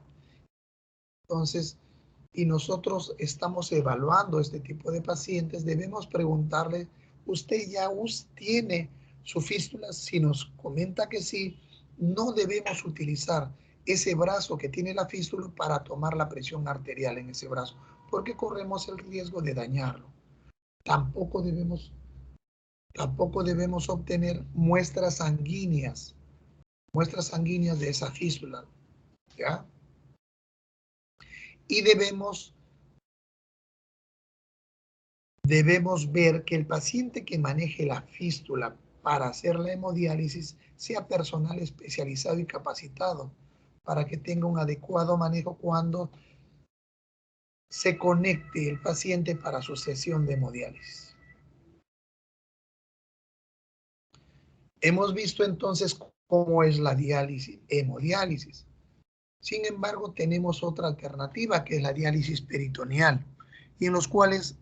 entonces, y nosotros estamos evaluando este tipo de pacientes, debemos preguntarle, ¿usted ya tiene su fístula? Si nos comenta que sí, no debemos utilizar ese brazo que tiene la fístula para tomar la presión arterial en ese brazo, porque corremos el riesgo de dañarlo. Tampoco debemos obtener muestras sanguíneas de esa fístula, ¿ya? Y debemos ver que el paciente que maneje la fístula para hacer la hemodiálisis sea personal especializado y capacitado para que tenga un adecuado manejo cuando se conecte el paciente para su sesión de hemodiálisis. Hemos visto entonces cómo es la hemodiálisis. Sin embargo, tenemos otra alternativa que es la diálisis peritoneal, y en los cuales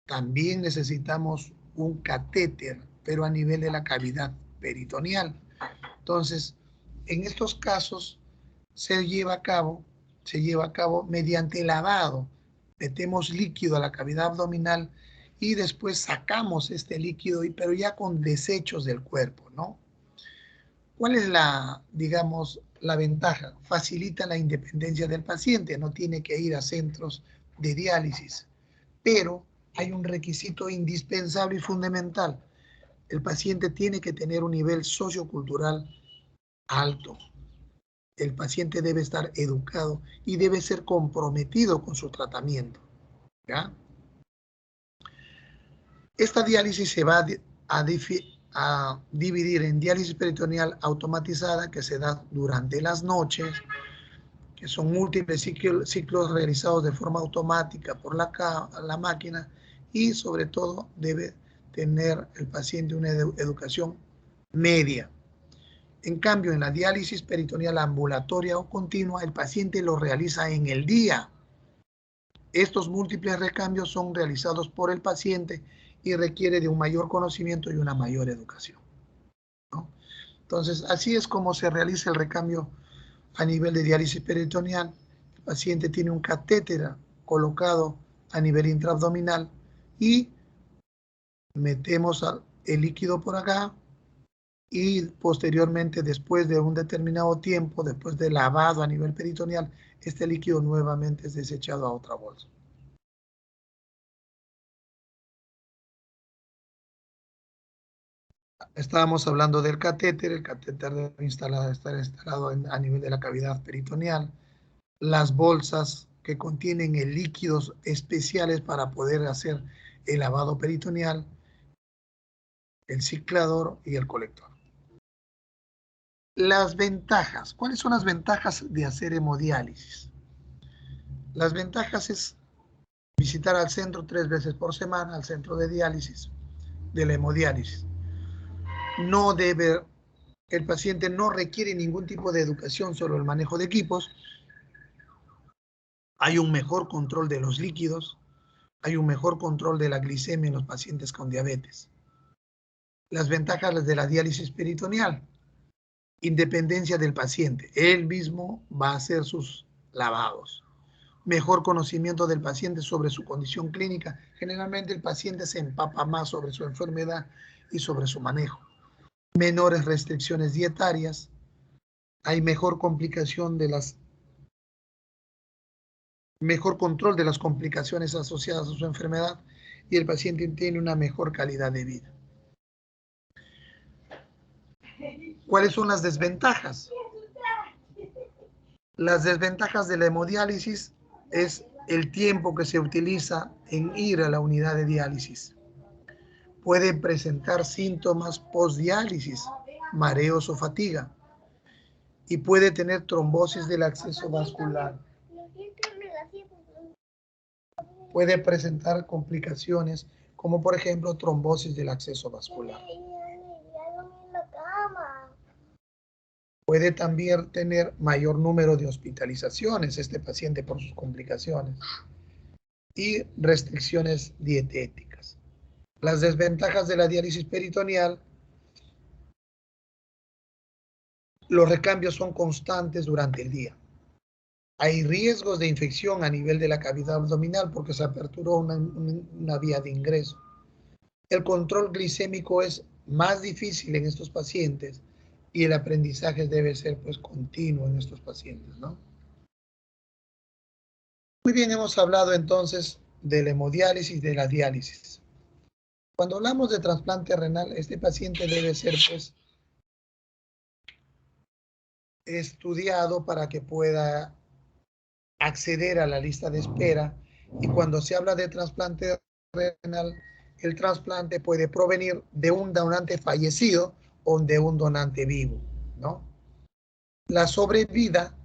también necesitamos un catéter, pero a nivel de la cavidad peritoneal. Entonces, en estos casos se lleva a cabo mediante lavado. Metemos líquido a la cavidad abdominal y después sacamos este líquido, pero ya con desechos del cuerpo, ¿no? ¿Cuál es digamos, la ventaja? Facilita la independencia del paciente, no tiene que ir a centros de diálisis, pero hay un requisito indispensable y fundamental. El paciente tiene que tener un nivel sociocultural alto. El paciente debe estar educado y debe ser comprometido con su tratamiento, ¿ya? Esta diálisis se va a dividir en diálisis peritoneal automatizada, que se da durante las noches, que son múltiples ciclos realizados de forma automática por la máquina, y sobre todo debe tener el paciente una educación media. En cambio, en la diálisis peritoneal ambulatoria o continua, el paciente lo realiza en el día. Estos múltiples recambios son realizados por el paciente y requiere de un mayor conocimiento y una mayor educación, ¿no? Entonces, así es como se realiza el recambio a nivel de diálisis peritoneal. El paciente tiene un catéter colocado a nivel intraabdominal y metemos el líquido por acá y posteriormente, después de un determinado tiempo, después de lavado a nivel peritoneal, este líquido nuevamente es desechado a otra bolsa. Estábamos hablando del catéter. El catéter debe estar instalado a nivel de la cavidad peritoneal. Las bolsas que contienen líquidos especiales para poder hacer el lavado peritoneal, el ciclador y el colector. Las ventajas. ¿Cuáles son las ventajas de hacer hemodiálisis? Las ventajas es visitar al centro 3 veces por semana, al centro de diálisis, de la hemodiálisis. El paciente no requiere ningún tipo de educación sobre el manejo de equipos. Hay un mejor control de los líquidos. Hay un mejor control de la glicemia en los pacientes con diabetes. Las ventajas de la diálisis peritoneal. Independencia del paciente. Él mismo va a hacer sus lavados. Mejor conocimiento del paciente sobre su condición clínica. Generalmente el paciente se empapa más sobre su enfermedad y sobre su manejo. Menores restricciones dietarias. Hay mejor control de las complicaciones asociadas a su enfermedad y el paciente tiene una mejor calidad de vida. ¿Cuáles son las desventajas? Las desventajas de la hemodiálisis es el tiempo que se utiliza en ir a la unidad de diálisis. Puede presentar síntomas postdiálisis, mareos o fatiga, y puede tener trombosis del acceso vascular. Puede presentar complicaciones como por ejemplo trombosis del acceso vascular. Puede también tener mayor número de hospitalizaciones este paciente por sus complicaciones y restricciones dietéticas. Las desventajas de la diálisis peritoneal: los recambios son constantes durante el día. Hay riesgos de infección a nivel de la cavidad abdominal porque se aperturó una vía de ingreso. El control glicémico es más difícil en estos pacientes y el aprendizaje debe ser pues continuo en estos pacientes, ¿no? Muy bien, hemos hablado entonces de la hemodiálisis y de la diálisis. Cuando hablamos de trasplante renal, este paciente debe ser pues estudiado para que pueda acceder a la lista de espera, y cuando se habla de trasplante renal, el trasplante puede provenir de un donante fallecido o de un donante vivo, ¿no? La sobrevida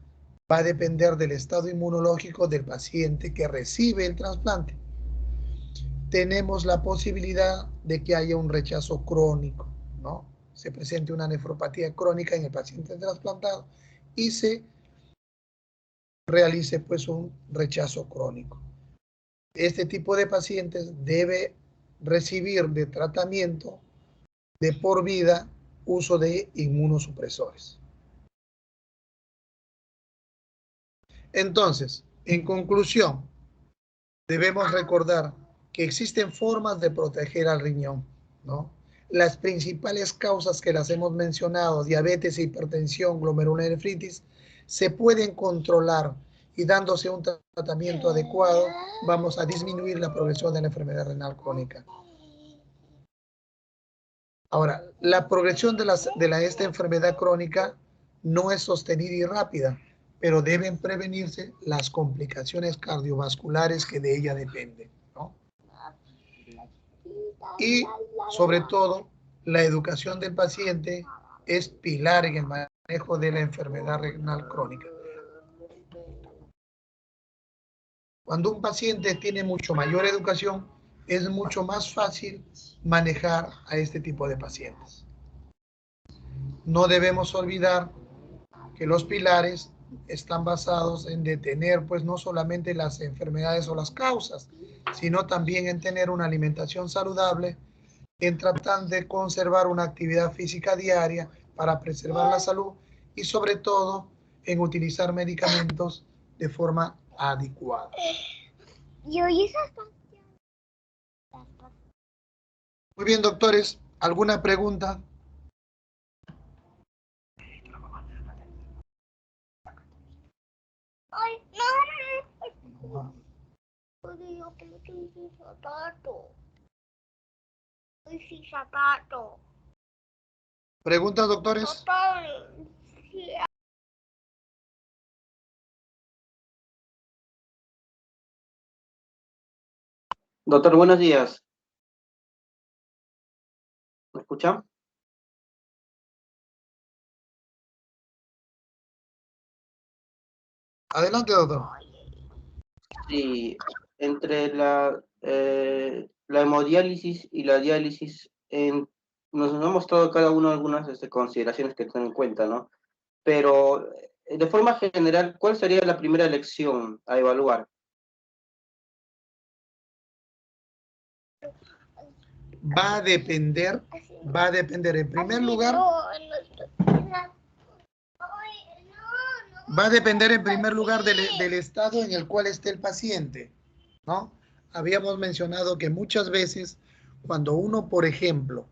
va a depender del estado inmunológico del paciente que recibe el trasplante. Tenemos la posibilidad de que haya un rechazo crónico, ¿no? Se presente una nefropatía crónica en el paciente trasplantado y se realice pues un rechazo crónico. Este tipo de pacientes debe recibir de tratamiento de por vida uso de inmunosupresores. Entonces, en conclusión, debemos recordar que existen formas de proteger al riñón, ¿no? Las principales causas que las hemos mencionado, diabetes, hipertensión, glomerulonefritis, se pueden controlar y dándose un tratamiento adecuado, vamos a disminuir la progresión de la enfermedad renal crónica. Ahora, la progresión de esta enfermedad crónica no es sostenida y rápida, pero deben prevenirse las complicaciones cardiovasculares que de ella dependen, ¿no? Y sobre todo, la educación del paciente es pilar en el manejo de la enfermedad renal crónica. Cuando un paciente tiene mucho mayor educación, es mucho más fácil manejar a este tipo de pacientes. No debemos olvidar que los pilares están basados en detener pues no solamente las enfermedades o las causas, sino también en tener una alimentación saludable, en tratar de conservar una actividad física diaria para preservar la salud y sobre todo en utilizar medicamentos de forma adecuada. Muy bien, doctores. ¿Alguna pregunta?
Ay, no. Yo como que hice zapato. Hice zapato.
¿Preguntas, doctores?
Sí.
Doctor, buenos días. ¿Me escucha?
Adelante, doctor.
Sí, entre la hemodiálisis y la diálisis, nos han mostrado cada uno algunas consideraciones que tener en cuenta, ¿no? Pero, de forma general, ¿cuál sería la primera elección a evaluar?
Va a depender en primer lugar, va a depender en primer lugar del estado en el cual esté el paciente, ¿no? Habíamos mencionado que muchas veces cuando uno, por ejemplo,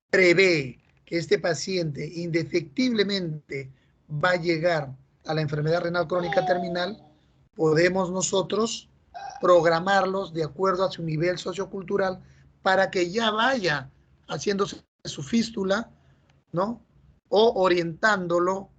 prevé que este paciente indefectiblemente va a llegar a la enfermedad renal crónica terminal, podemos nosotros programarlos de acuerdo a su nivel sociocultural para que ya vaya haciéndose su fístula, ¿no? O orientándolo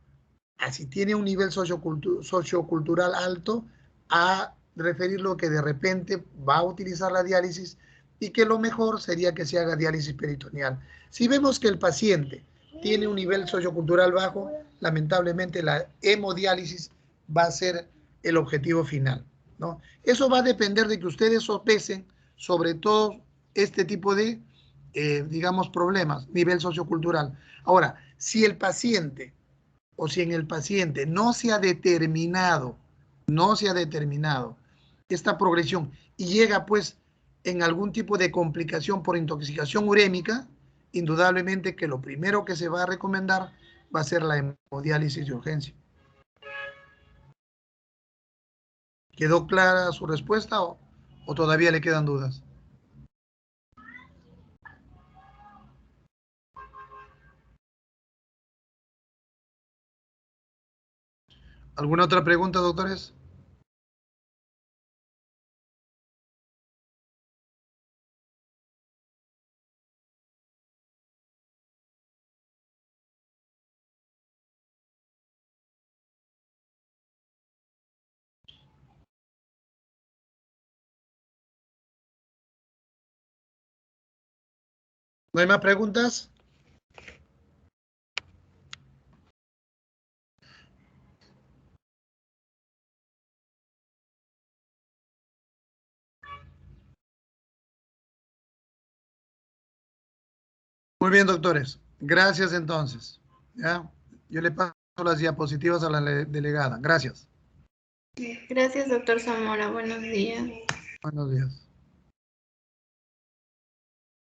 a si tiene un nivel sociocultural alto, a referirlo que de repente va a utilizar la diálisis y que lo mejor sería que se haga diálisis peritoneal. Si vemos que el paciente tiene un nivel sociocultural bajo, lamentablemente la hemodiálisis va a ser el objetivo final, ¿no? Eso va a depender de que ustedes sopesen sobre todo este tipo de, digamos, problemas, nivel sociocultural. Ahora, si el paciente o si en el paciente no se ha determinado esta progresión y llega pues en algún tipo de complicación por intoxicación urémica, indudablemente que lo primero que se va a recomendar va a ser la hemodiálisis de urgencia. ¿Quedó clara su respuesta o todavía le quedan dudas? ¿Alguna otra pregunta, doctores? ¿No hay más preguntas? Muy bien, doctores. Gracias entonces. ¿Ya? Yo le paso las diapositivas a la delegada. Gracias.
Gracias, doctor Zamora. Buenos días.
Buenos días.